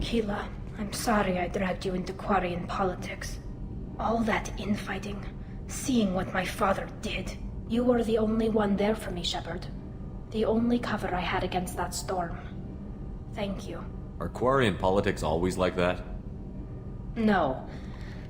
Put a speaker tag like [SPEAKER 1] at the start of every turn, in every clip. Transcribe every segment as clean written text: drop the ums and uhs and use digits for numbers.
[SPEAKER 1] Keela, I'm sorry I dragged you into Quarian politics. All that infighting, seeing what my father did. You were the only one there for me, Shepard. The only cover I had against that storm. Thank you.
[SPEAKER 2] Are Quarian politics always like that?
[SPEAKER 1] No.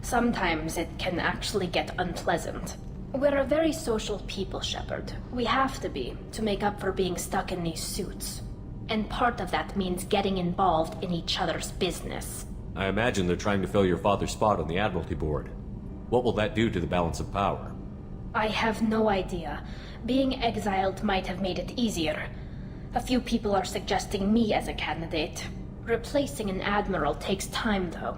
[SPEAKER 1] Sometimes it can actually get unpleasant. We're a very social people, Shepard. We have to be, to make up for being stuck in these suits. And part of that means getting involved in each other's business.
[SPEAKER 2] I imagine they're trying to fill your father's spot on the Admiralty Board. What will that do to the balance of power?
[SPEAKER 1] I have no idea. Being exiled might have made it easier. A few people are suggesting me as a candidate. Replacing an admiral takes time, though.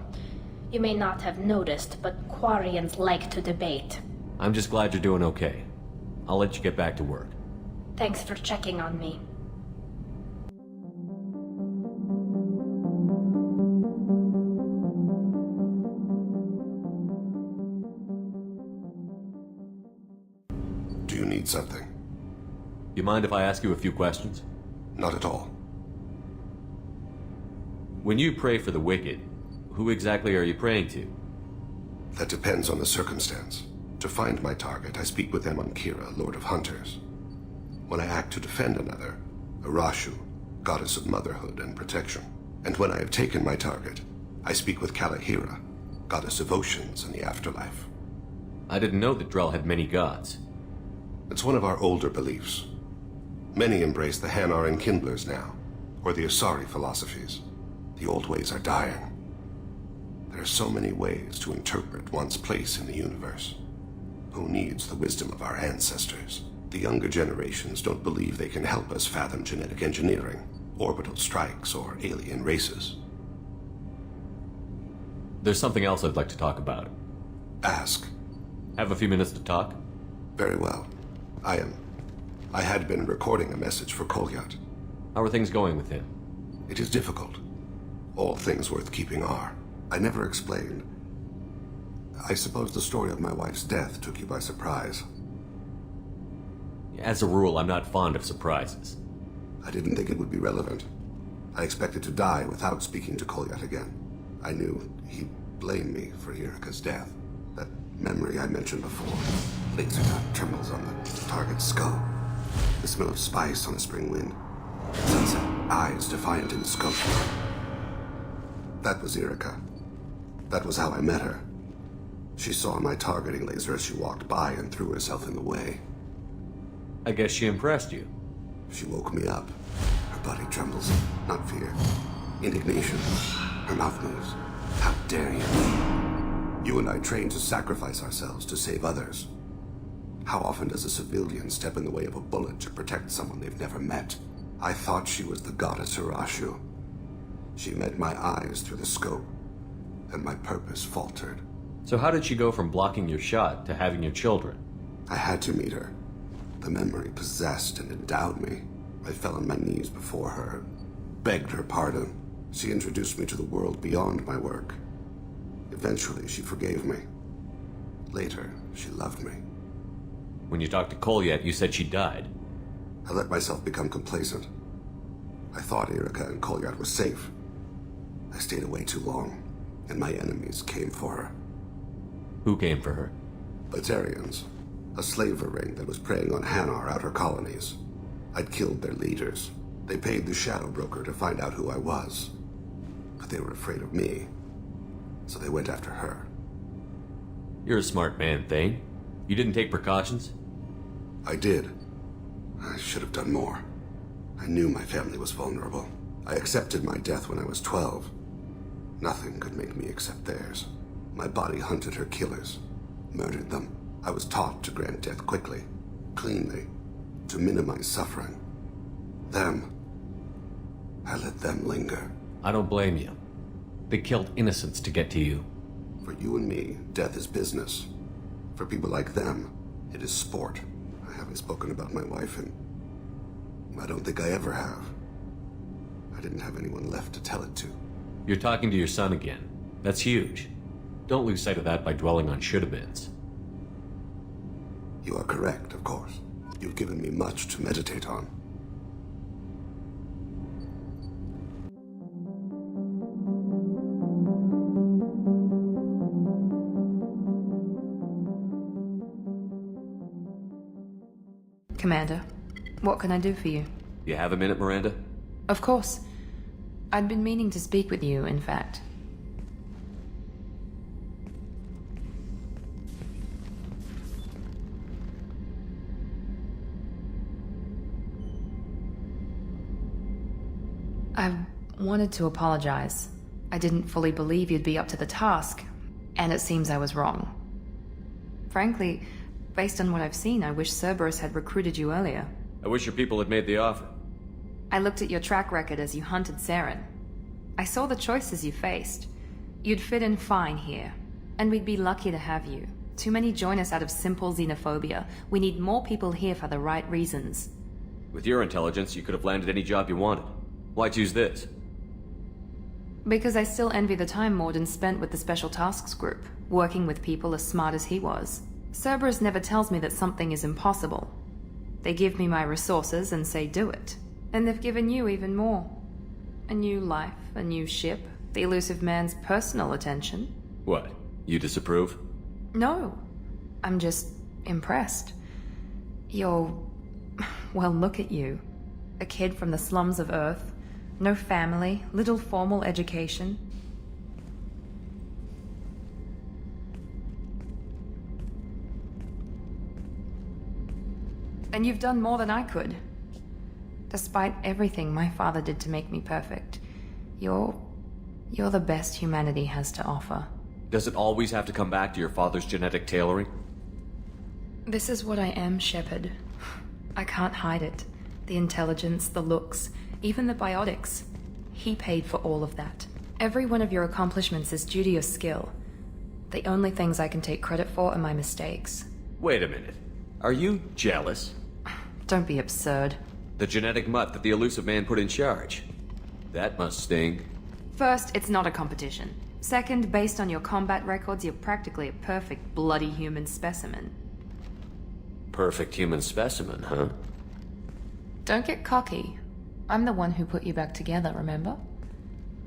[SPEAKER 1] You may not have noticed, but Quarians like to debate.
[SPEAKER 2] I'm just glad you're doing okay. I'll let you get back to work.
[SPEAKER 1] Thanks for checking on me.
[SPEAKER 3] Do you need something?
[SPEAKER 2] You mind if I ask you a few questions?
[SPEAKER 3] Not at all.
[SPEAKER 2] When you pray for the wicked, who exactly are you praying to?
[SPEAKER 3] That depends on the circumstance. To find my target, I speak with Kira, Lord of Hunters. When I act to defend another, Arashu, Goddess of Motherhood and Protection. And when I have taken my target, I speak with Kalahira, Goddess of Oceans and the Afterlife.
[SPEAKER 2] I didn't know that Drell had many gods.
[SPEAKER 3] It's one of our older beliefs. Many embrace the Hanar and Kindlers now, or the Asari philosophies. The old ways are dying. There are so many ways to interpret one's place in the universe. Who needs the wisdom of our ancestors? The younger generations don't believe they can help us fathom genetic engineering, orbital strikes, or alien races.
[SPEAKER 2] There's something else I'd like to talk about.
[SPEAKER 3] Ask.
[SPEAKER 2] Have a few minutes to talk?
[SPEAKER 3] Very well. I had been recording a message for Kolyat.
[SPEAKER 2] How are things going with him?
[SPEAKER 3] It is difficult. All things worth keeping are. I never explained. I suppose the story of my wife's death took you by surprise.
[SPEAKER 2] As a rule, I'm not fond of surprises.
[SPEAKER 3] I didn't think it would be relevant. I expected to die without speaking to Kolyat again. I knew he'd blame me for Irika's death. That memory I mentioned before. Laser dot trembles on the target's skull. The smell of spice on a spring wind. Sunset, eyes defiant in the scope. That was Irika. That was how I met her. She saw my targeting laser as she walked by and threw herself in the way.
[SPEAKER 2] I guess she impressed you.
[SPEAKER 3] She woke me up. Her body trembles. Not fear. Indignation. Her mouth moves. How dare you? You and I trained to sacrifice ourselves to save others. How often does a civilian step in the way of a bullet to protect someone they've never met? I thought she was the goddess Arashu. She met my eyes through the scope, and my purpose faltered.
[SPEAKER 2] So how did she go from blocking your shot to having your children?
[SPEAKER 3] I had to meet her. The memory possessed and endowed me. I fell on my knees before her, begged her pardon. She introduced me to the world beyond my work. Eventually, she forgave me. Later, she loved me.
[SPEAKER 2] When you talked to Kolyat, you said she died.
[SPEAKER 3] I let myself become complacent. I thought Irika and Kolyat were safe. I stayed away too long, and my enemies came for her.
[SPEAKER 2] Who came for her?
[SPEAKER 3] Batarians. A slaver ring that was preying on Hanar outer colonies. I'd killed their leaders. They paid the Shadow Broker to find out who I was. But they were afraid of me, so they went after her.
[SPEAKER 2] You're a smart man, Thane. You didn't take precautions?
[SPEAKER 3] I did. I should have done more. I knew my family was vulnerable. I accepted my death when I was 12. Nothing could make me accept theirs. My body hunted her killers, murdered them. I was taught to grant death quickly, cleanly, to minimize suffering. I let them linger.
[SPEAKER 2] I don't blame you. They killed innocents to get to you.
[SPEAKER 3] For you and me, death is business. For people like them, it is sport. I haven't spoken about my wife, and I don't think I ever have. I didn't have anyone left to tell it to.
[SPEAKER 2] You're talking to your son again. That's huge. Don't lose sight of that by dwelling on should-have-beens.
[SPEAKER 3] You are correct, of course. You've given me much to meditate on.
[SPEAKER 4] Commander, what can I do for you?
[SPEAKER 2] You have a minute, Miranda?
[SPEAKER 4] Of course. I'd been meaning to speak with you, in fact. I wanted to apologize. I didn't fully believe you'd be up to the task, and it seems I was wrong. Frankly, based on what I've seen, I wish Cerberus had recruited you earlier.
[SPEAKER 2] I wish your people had made the offer.
[SPEAKER 4] I looked at your track record as you hunted Saren. I saw the choices you faced. You'd fit in fine here, and we'd be lucky to have you. Too many join us out of simple xenophobia. We need more people here for the right reasons.
[SPEAKER 2] With your intelligence, you could have landed any job you wanted. Why choose this?
[SPEAKER 4] Because I still envy the time Mordin spent with the Special Tasks Group, working with people as smart as he was. Cerberus never tells me that something is impossible. They give me my resources and say do it. And they've given you even more. A new life, a new ship, the elusive man's personal attention.
[SPEAKER 2] What? You disapprove?
[SPEAKER 4] No. I'm just impressed. You're... well, look at you. A kid from the slums of Earth. No family, little formal education. And you've done more than I could. Despite everything my father did to make me perfect, you're the best humanity has to offer.
[SPEAKER 2] Does it always have to come back to your father's genetic tailoring?
[SPEAKER 4] This is what I am, Shepard. I can't hide it. The intelligence, the looks, even the biotics. He paid for all of that. Every one of your accomplishments is due to your skill. The only things I can take credit for are my mistakes.
[SPEAKER 2] Wait a minute. Are you jealous?
[SPEAKER 4] Don't be absurd.
[SPEAKER 2] The genetic mutt that the elusive man put in charge. That must sting.
[SPEAKER 4] First, it's not a competition. Second, based on your combat records, you're practically a perfect bloody human specimen.
[SPEAKER 2] Perfect human specimen, huh?
[SPEAKER 4] Don't get cocky. I'm the one who put you back together, remember?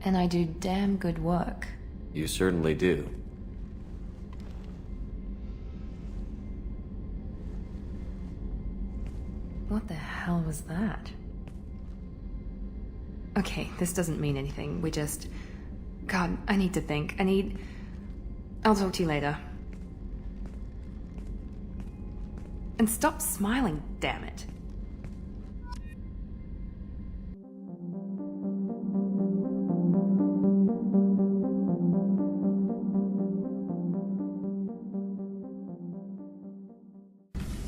[SPEAKER 4] And I do damn good work.
[SPEAKER 2] You certainly do.
[SPEAKER 4] What the hell was that? Okay, this doesn't mean anything. We just... God, I need to think. I'll talk to you later. And stop smiling, damn it.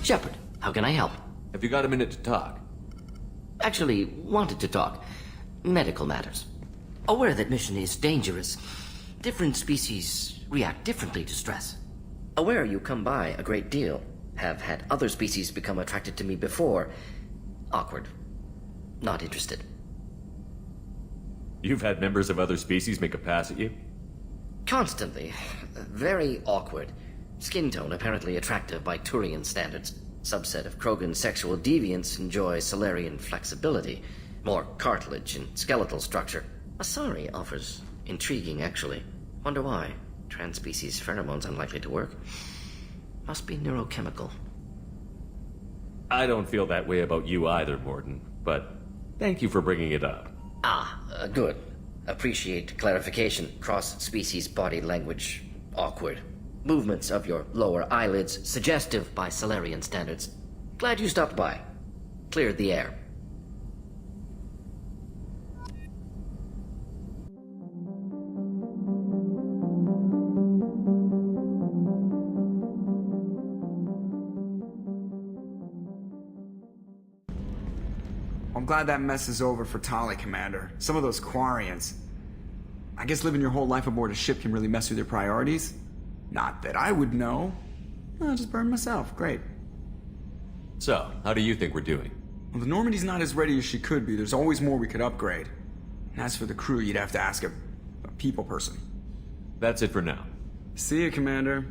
[SPEAKER 5] Shepard, how can I help?
[SPEAKER 2] Have you got a minute to talk?
[SPEAKER 5] Actually, wanted to talk. Medical matters. Aware that mission is dangerous. Different species react differently to stress. Aware you come by a great deal. Have had other species become attracted to me before. Awkward. Not interested.
[SPEAKER 2] You've had members of other species make a pass at you?
[SPEAKER 5] Constantly. Very awkward. Skin tone apparently attractive by Turian standards. Subset of Krogan sexual deviants enjoy Solarian flexibility. More cartilage and skeletal structure. Asari offers intriguing, actually. Wonder why. Transspecies pheromones unlikely to work. Must be neurochemical.
[SPEAKER 2] I don't feel that way about you either, Mordin, but thank you for bringing it up.
[SPEAKER 5] Good. Appreciate clarification. Cross-species body language. Awkward. Movements of your lower eyelids suggestive by Solarian standards. Glad you stopped by. Cleared the air.
[SPEAKER 6] I'm glad that mess is over for Tali, Commander. Some of those Quarians. I guess living your whole life aboard a ship can really mess with your priorities. Not that I would know. I'll just burn myself. Great.
[SPEAKER 2] So, how do you think we're doing?
[SPEAKER 6] Well, the Normandy's not as ready as she could be. There's always more we could upgrade. And as for the crew, you'd have to ask a people person.
[SPEAKER 2] That's it for now.
[SPEAKER 6] See you, Commander.